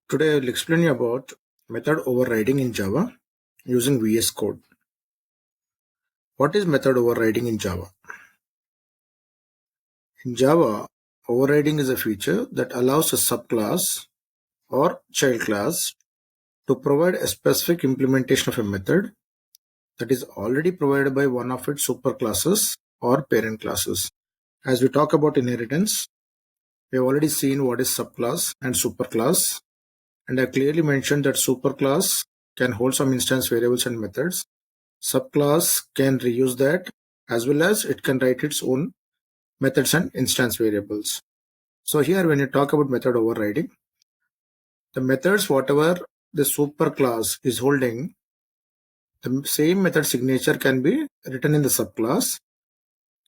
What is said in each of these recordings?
Today I will explain you about method overriding in Java using VS Code. What is method overriding in Java? In Java, overriding is a feature that allows a subclass or child class to provide a specific implementation of a method that is already provided by one of its superclasses or parent classes. As we talk about inheritance, we have already seen what is subclass and superclass, and I clearly mentioned that superclass can hold some instance variables and methods. Subclass can reuse that, as well as it can write its own methods and instance variables. So here when you talk about method overriding, the methods whatever the superclass is holding, the same method signature can be written in the subclass,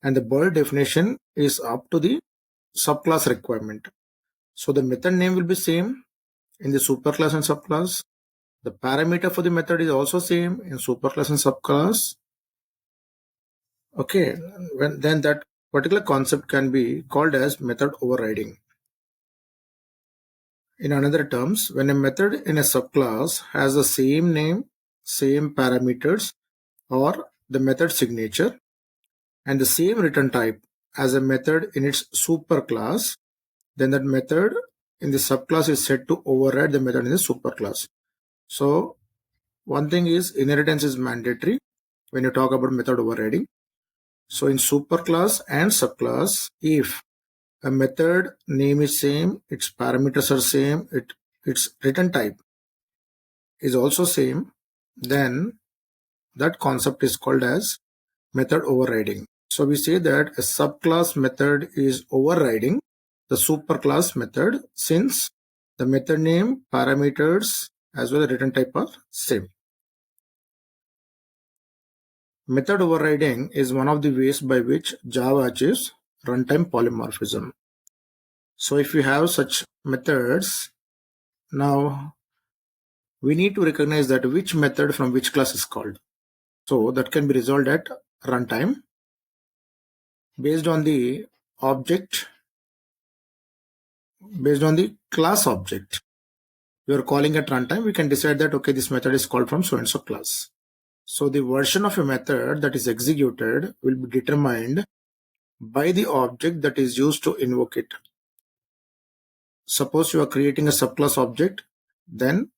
and the bird definition is up to the subclass requirement. So the method name will be same in the superclass and subclass. The parameter for the method is also same in superclass and subclass. Okay, then that particular concept can be called as method overriding. In another terms, when a method in a subclass has the same name, same parameters, or the method signature, and the same return type as a method in its superclass, then that method in the subclass is said to override the method in the superclass. So one thing is inheritance is mandatory when you talk about method overriding. So in superclass and subclass, if a method name is same, its parameters are same, its return type is also same, then that concept is called as method overriding. So we say that a subclass method is overriding the superclass method since the method name, parameters, as well as return type are same. Method overriding is one of the ways by which Java achieves runtime polymorphism. So if you have such methods, now we need to recognize that which method from which class is called. So that can be resolved at runtime based on the object, based on the class object you are calling at runtime. We can decide that, okay, this method is called from so and so class. So the version of a method that is executed will be determined by the object that is used to invoke it. Suppose you are creating a subclass object, then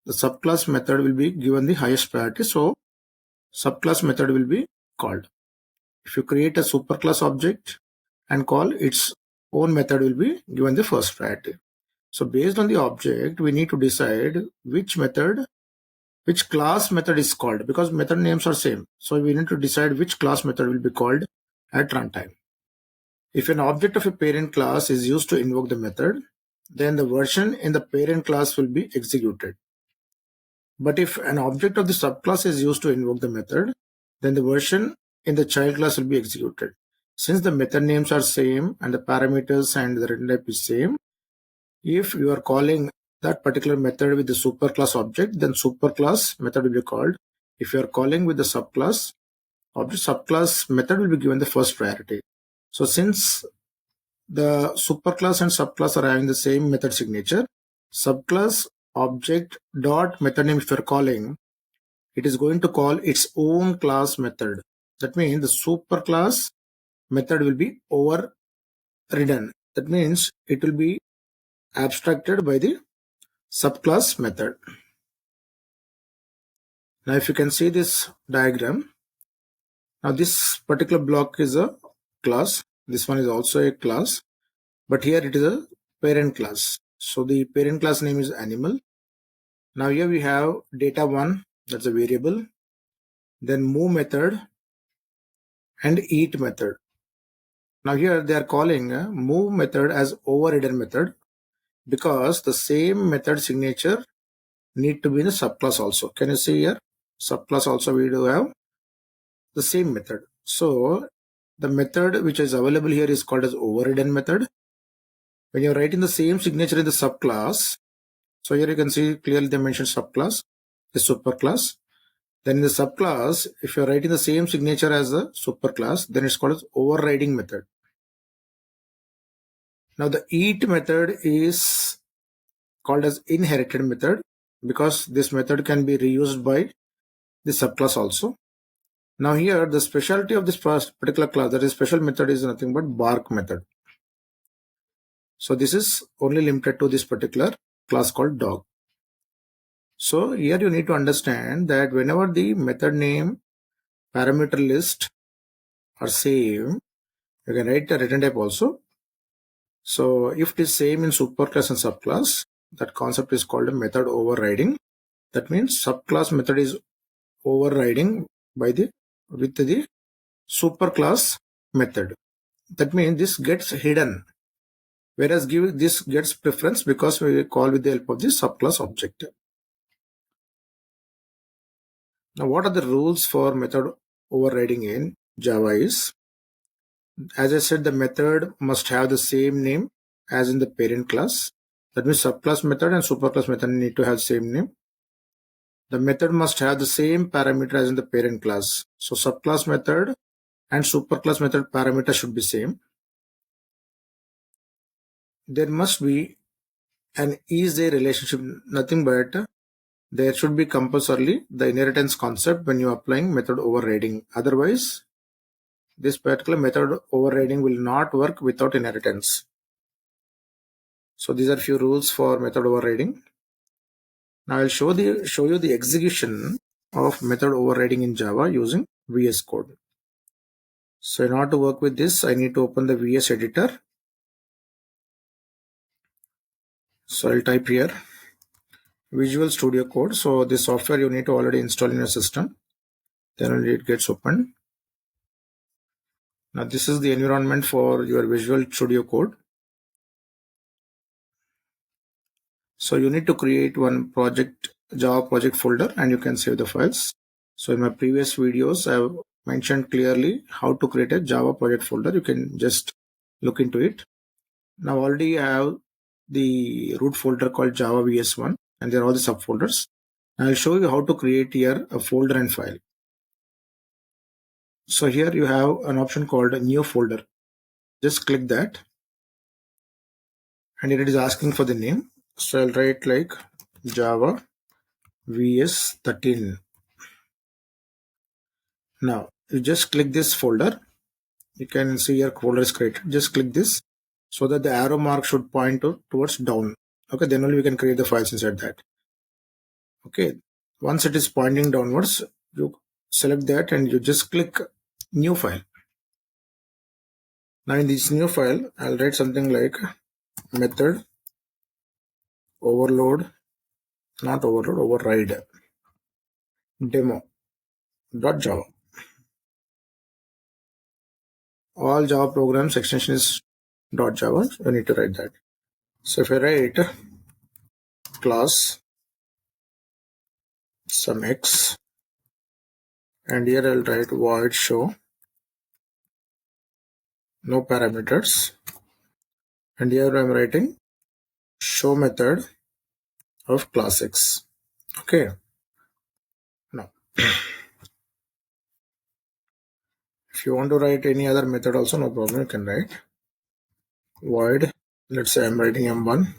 the subclass method will be given the highest priority. So subclass method will be called. If you create a superclass object and call, its own method will be given the first priority. So based on the object, we need to decide which method, which class method is called, because method names are same. So we need to decide which class method will be called at runtime. If an object of a parent class is used to invoke the method, then the version in the parent class will be executed. But if an object of the subclass is used to invoke the method, then the version in the child class will be executed. Since the method names are same and the parameters and the return type is same, if you are calling that particular method with the superclass object, then superclass method will be called. If you are calling with the subclass object, subclass method will be given the first priority. So since the superclass and subclass are having the same method signature, subclass object dot method name, if you're calling, it is going to call its own class method. That means the superclass method will be overridden. That means it will be abstracted by the subclass method. Now if you can see this diagram, now this particular block is a class, this one is also a class, but here it is a parent class. So the parent class name is animal. Now here we have data1, that's a variable, then move method and eat method. Now here they are calling move method as overridden method because the same method signature need to be in the subclass also. Can you see here? Subclass also we do have the same method. So the method which is available here is called as overridden method. When you're writing the same signature in the subclass, so here you can see clearly they mentioned subclass, the superclass. Then in the subclass, if you're writing the same signature as the superclass, then it's called as overriding method. Now the eat method is called as inherited method, because this method can be reused by the subclass also. Now here the specialty of this particular class, that is special method, is nothing but bark method. So this is only limited to this particular class called dog. So here you need to understand that whenever the method name, parameter list are same, you can write the return type also. So if it is same in superclass and subclass, that concept is called a method overriding. That means subclass method is overriding with the superclass method. That means this gets hidden, whereas this gets preference because we call with the help of the subclass object. Now what are the rules for method overriding in Java is, as I said, the method must have the same name as in the parent class. That means subclass method and superclass method need to have same name. The method must have the same parameter as in the parent class. So subclass method and superclass method parameter should be same. There must be an is-a relationship, nothing but there should be compulsorily the inheritance concept when you are applying method overriding. Otherwise, this particular method overriding will not work without inheritance. So these are few rules for method overriding. Now I'll show you the execution of method overriding in Java using VS Code. So in order to work with this, I need to open the VS editor. So I'll type here Visual Studio Code. So this software you need to already install in your system. Then only it gets open. Now this is the environment for your Visual Studio Code. So you need to create one project, Java project folder, and you can save the files. So in my previous videos, I have mentioned clearly how to create a Java project folder. You can just look into it. Now already I have the root folder called Java VS1, and there are all the subfolders. I'll show you how to create here a folder and file. So here you have an option called a new folder. Just click that, and it is asking for the name. So I'll write like Java VS13. Now you just click this folder. You can see your folder is created. Just click this so that the arrow mark should point towards down. Okay, then only we can create the files inside that. Okay, once it is pointing downwards, you select that and you just click new file. Now in this new file, I'll write something like method override demo.java. All Java programs extension is .java. You need to write that. So if I write class some x, and here I'll write void show no parameters, and here I'm writing show method of class x. Okay, now if you want to write any other method also, no problem, you can write void, let's say I'm writing m1,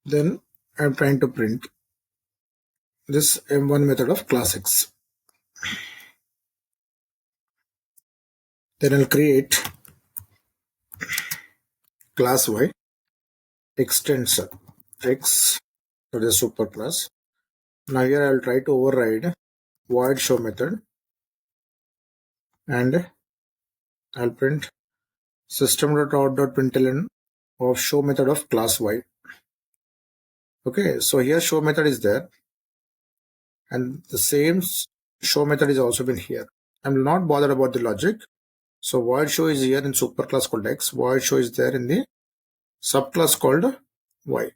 then I'm trying to print this m1 method of class x. Then I'll create class y extends x to the superclass. Now here I'll try to override void show method, and I'll print system.out.println of show method of class y. Okay, so here show method is there, and the same show method is also been here. I'm not bothered about the logic. So void show is here in superclass called x, void show is there in the subclass called y.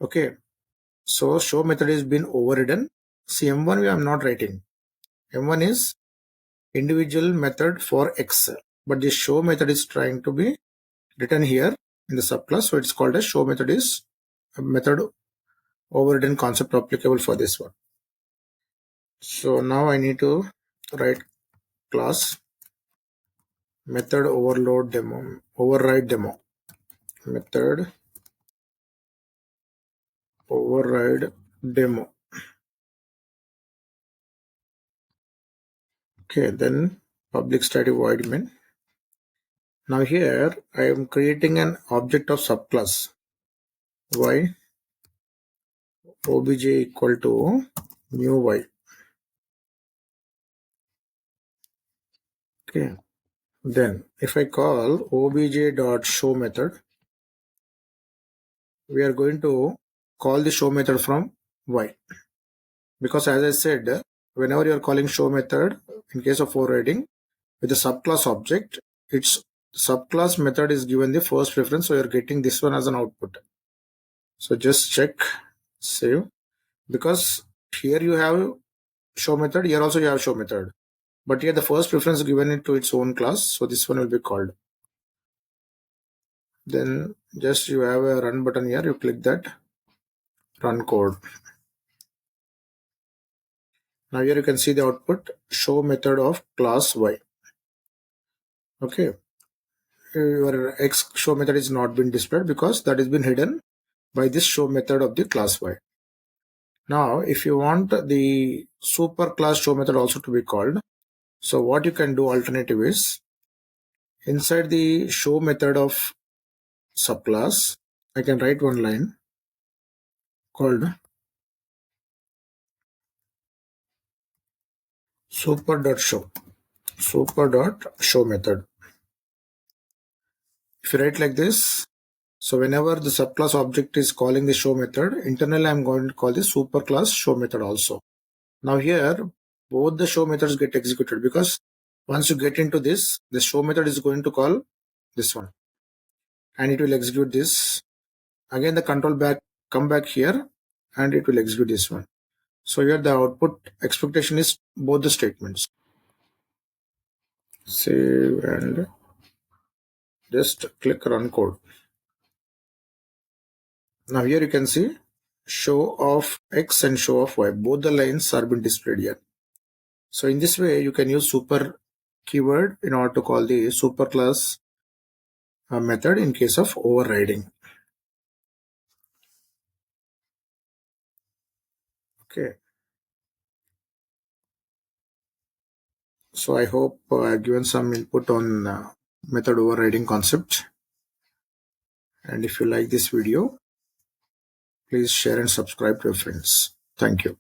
Okay, so show method is been overridden. See, m1 I'm not writing. M1 is individual method for x, but this show method is trying to be written here in the subclass, so it's called as show method is a method overridden concept applicable for this one. So now I need to write class method overload demo, override demo, method override demo. Okay, then public static void main. Now here I am creating an object of subclass y obj equal to new y. Okay, then if I call obj dot show method, we are going to call the show method from y, because as I said, whenever you are calling show method in case of overriding with the subclass object, its subclass method is given the first preference, so you are getting this one as an output. So just check, save, because here you have show method, here also you have show method, but here the first preference given it to its own class, so this one will be called. Then just you have a run button here, you click that, run code. Now here you can see the output, show method of class y. Okay, your x show method is not been displayed because that has been hidden by this show method of the class y. Now if you want the super class show method also to be called, so what you can do alternative is, inside the show method of subclass, I can write one line called super.show method. If you write like this, so whenever the subclass object is calling the show method, internally I'm going to call the superclass show method also. Now here both the show methods get executed, because once you get into this, the show method is going to call this one and it will execute this. Again the control back come back here and it will execute this one. So here the output expectation is both the statements. Save and just click run code. Now here you can see show of x and show of y, both the lines are being displayed here. So in this way you can use super keyword in order to call the superclass method in case of overriding. Okay, so I hope I've given some input on method overriding concept, and if you like this video, please share and subscribe to your friends. Thank you.